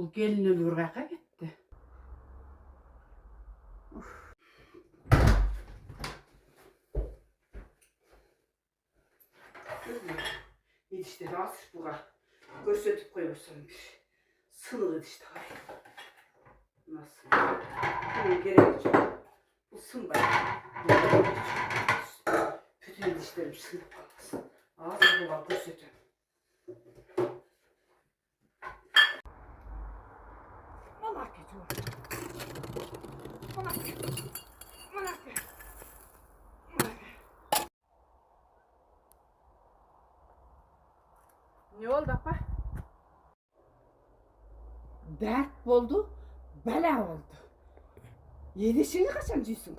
Bu gelin ölür kaka gitti. İşte nasıl bura gösterip koyuyorsunmuş. Sınırı işte. Nasıl? Bunun gerek yok. Bu sınır. Bütün dişlerim sınıp kalmasın. Ağzı bura gösterip. Ne oldu apa? Dert oldu, bela oldu. Yedişini kaçan cüysün?